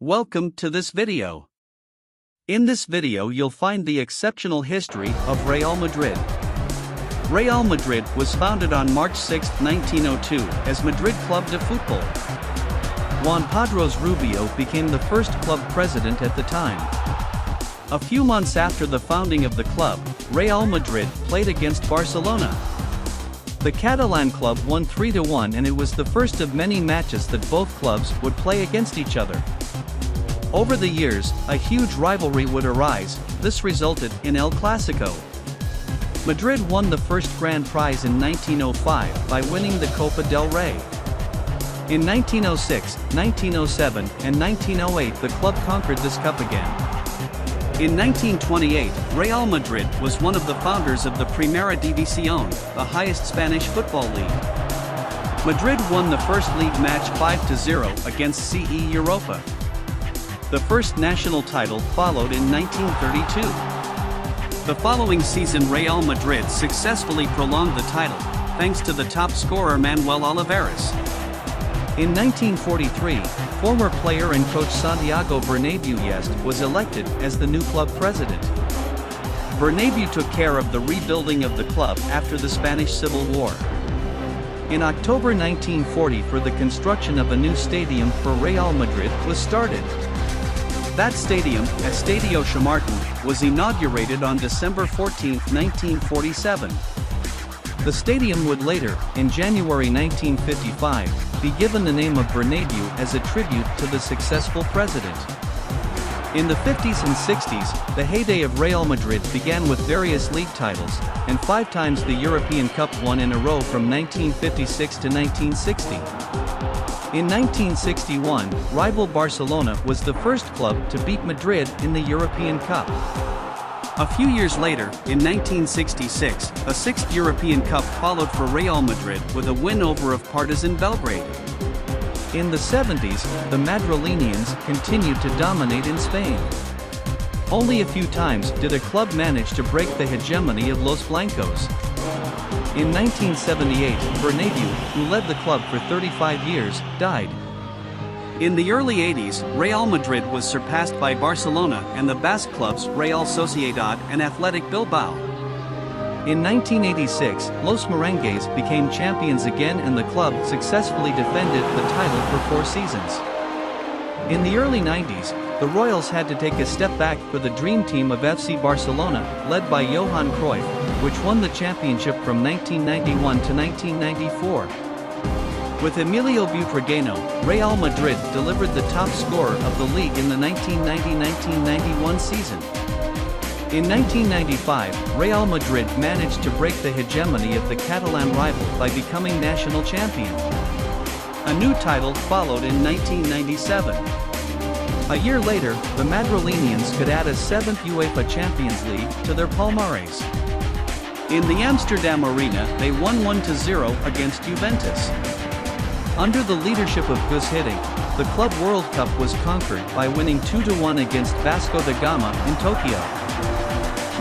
Welcome to this video. In this video you'll find the exceptional history of Real Madrid. Real Madrid was founded on March 6, 1902 as Madrid Club de Fútbol. Juan Padros Rubio became the first club president at the time. A few months after the founding of the club, Real Madrid played against Barcelona. The Catalan club won 3-1 and it was the first of many matches that both clubs would play against each other. Over the years, a huge rivalry would arise. This resulted in El Clásico. Madrid won the first grand prize in 1905 by winning the Copa del Rey. In 1906, 1907, and 1908 the club conquered this cup again. In 1928, Real Madrid was one of the founders of the Primera División, the highest Spanish football league. Madrid won the first league match 5-0 against CE Europa. The first national title followed in 1932. The following season Real Madrid successfully prolonged the title, thanks to the top scorer Manuel Olivares. In 1943, former player and coach Santiago Bernabéu was elected as the new club president. Bernabéu took care of the rebuilding of the club after the Spanish Civil War. In October 1940 the construction of a new stadium for Real Madrid was started. That stadium, Estadio Chamartín, was inaugurated on December 14, 1947. The stadium would later, in January 1955, be given the name of Bernabéu as a tribute to the successful president. In the 50s and 60s, the heyday of Real Madrid began with various league titles, and 5 times the European Cup won in a row from 1956 to 1960. In 1961, rival Barcelona was the first club to beat Madrid in the European Cup. A few years later, in 1966, a 6th European Cup followed for Real Madrid with a win over Partizan Belgrade. In the 70s, the Madrilenians continued to dominate in Spain. Only a few times did a club manage to break the hegemony of Los Blancos. In 1978, Bernabéu, who led the club for 35 years, died. In the early 80s, Real Madrid was surpassed by Barcelona and the Basque clubs Real Sociedad and Athletic Bilbao. In 1986, Los Merengues became champions again and the club successfully defended the title for 4 seasons. In the early 90s, the Royals had to take a step back for the dream team of FC Barcelona, led by Johan Cruyff, which won the championship from 1991 to 1994. With Emilio Butragueño, Real Madrid delivered the top scorer of the league in the 1990-1991 season. In 1995, Real Madrid managed to break the hegemony of the Catalan rival by becoming national champion. A new title followed in 1997. A year later, the Madrilenians could add a 7th UEFA Champions League to their palmarès. In the Amsterdam Arena, they won 1-0 against Juventus. Under the leadership of Gus Hiddink, the Club World Cup was conquered by winning 2-1 against Vasco da Gama in Tokyo.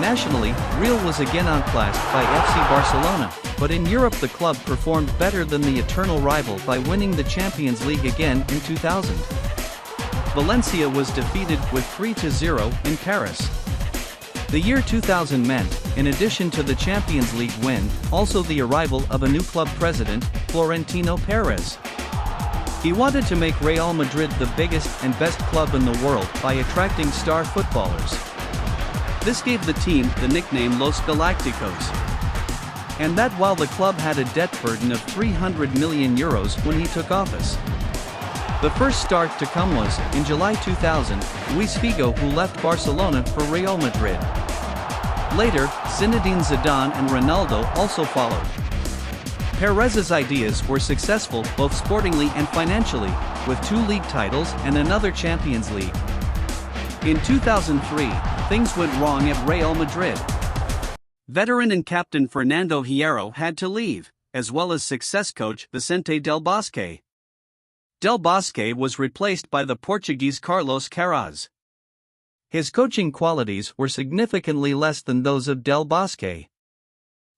Nationally, Real was again outclassed by FC Barcelona, but in Europe the club performed better than the eternal rival by winning the Champions League again in 2000. Valencia was defeated with 3-0 in Paris. The year 2000 meant, in addition to the Champions League win, also the arrival of a new club president, Florentino Perez. He wanted to make Real Madrid the biggest and best club in the world by attracting star footballers. This gave the team the nickname Los Galacticos. And that while the club had a debt burden of €300 million when he took office. The first start to come was, in July 2000, Luis Figo, who left Barcelona for Real Madrid. Later, Zinedine Zidane and Ronaldo also followed. Perez's ideas were successful both sportingly and financially, with 2 league titles and another Champions League. In 2003, things went wrong at Real Madrid. Veteran and captain Fernando Hierro had to leave, as well as success coach Vicente Del Bosque. Del Bosque was replaced by the Portuguese Carlos Queiroz. His coaching qualities were significantly less than those of Del Bosque.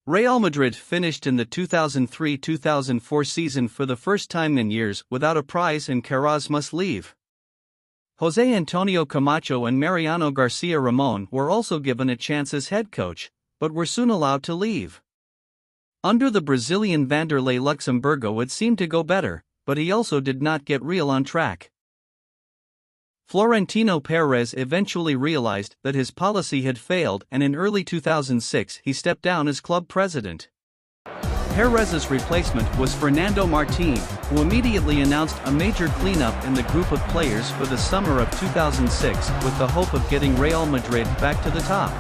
Real Madrid finished in the 2003-2004 season for the first time in years without a prize and Queiroz must leave. José Antonio Camacho and Mariano García Ramón were also given a chance as head coach, but were soon allowed to leave. Under the Brazilian Vanderlei Luxemburgo it seemed to go better, but he also did not get Real on track. Florentino Perez eventually realized that his policy had failed, and in early 2006 he stepped down as club president. Perez's replacement was Fernando Martín, who immediately announced a major cleanup in the group of players for the summer of 2006 with the hope of getting Real Madrid back to the top.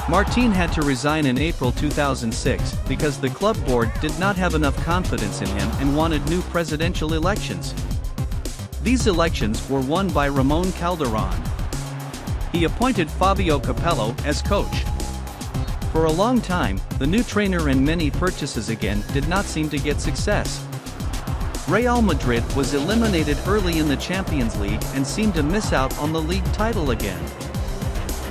Martín had to resign in April 2006 because the club board did not have enough confidence in him and wanted new presidential elections. These elections were won by Ramón Calderón. He appointed Fabio Capello as coach. For a long time, the new trainer and many purchases again did not seem to get success. Real Madrid was eliminated early in the Champions League and seemed to miss out on the league title again.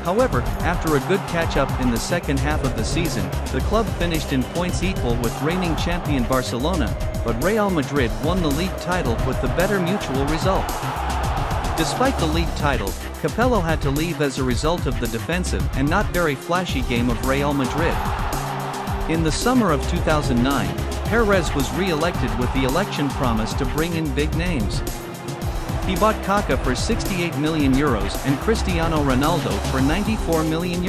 However, after a good catch-up in the second half of the season, the club finished in points equal with reigning champion Barcelona, but Real Madrid won the league title with the better mutual result. Despite the league title, Capello had to leave as a result of the defensive and not very flashy game of Real Madrid. In the summer of 2009, Perez was re-elected with the election promise to bring in big names. He bought Kaká for €68 million and Cristiano Ronaldo for €94 million.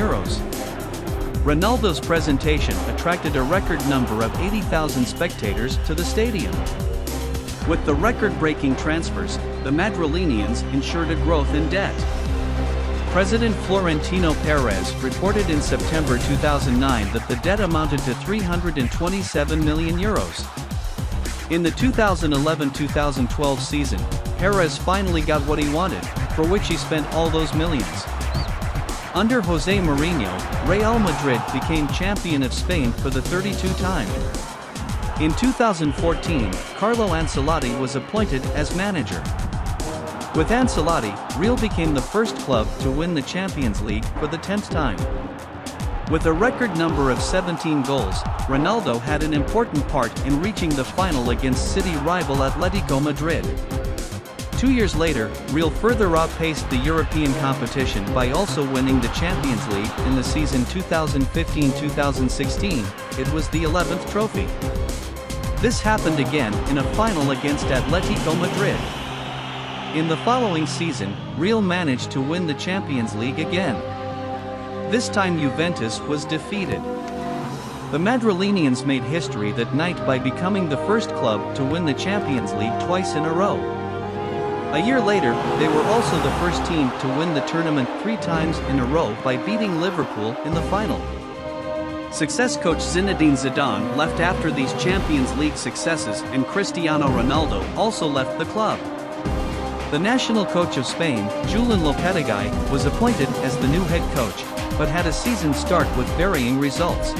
Ronaldo's presentation attracted a record number of 80,000 spectators to the stadium. With the record-breaking transfers, the Madrilenians ensured a growth in debt. President Florentino Perez reported in September 2009 that the debt amounted to €327 million. In the 2011-2012 season, Perez finally got what he wanted, for which he spent all those millions. Under José Mourinho, Real Madrid became champion of Spain for the 32nd time. In 2014, Carlo Ancelotti was appointed as manager. With Ancelotti, Real became the first club to win the Champions League for the 10th time. With a record number of 17 goals, Ronaldo had an important part in reaching the final against city rival Atletico Madrid. 2 years later, Real further outpaced the European competition by also winning the Champions League in the season 2015-2016. It was the 11th trophy. This happened again in a final against Atletico Madrid. In the following season, Real managed to win the Champions League again. This time Juventus was defeated. The Madrilenians made history that night by becoming the first club to win the Champions League twice in a row. A year later, they were also the first team to win the tournament 3 times in a row by beating Liverpool in the final. Success coach Zinedine Zidane left after these Champions League successes, and Cristiano Ronaldo also left the club. The national coach of Spain, Julen Lopetegui, was appointed as the new head coach, but had a season start with varying results.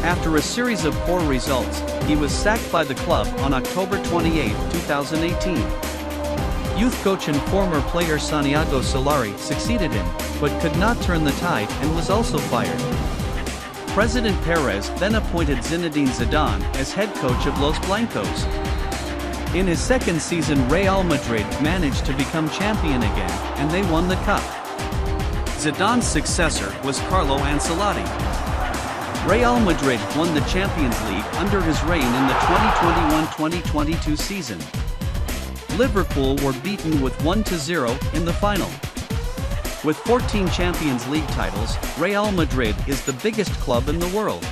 After a series of poor results, he was sacked by the club on October 28, 2018. Youth coach and former player Santiago Solari succeeded him, but could not turn the tide and was also fired. President Perez then appointed Zinedine Zidane as head coach of Los Blancos. In his second season, Real Madrid managed to become champion again, and they won the cup. Zidane's successor was Carlo Ancelotti. Real Madrid won the Champions League under his reign in the 2021-2022 season. Liverpool were beaten with 1-0 in the final. With 14 Champions League titles, Real Madrid is the biggest club in the world.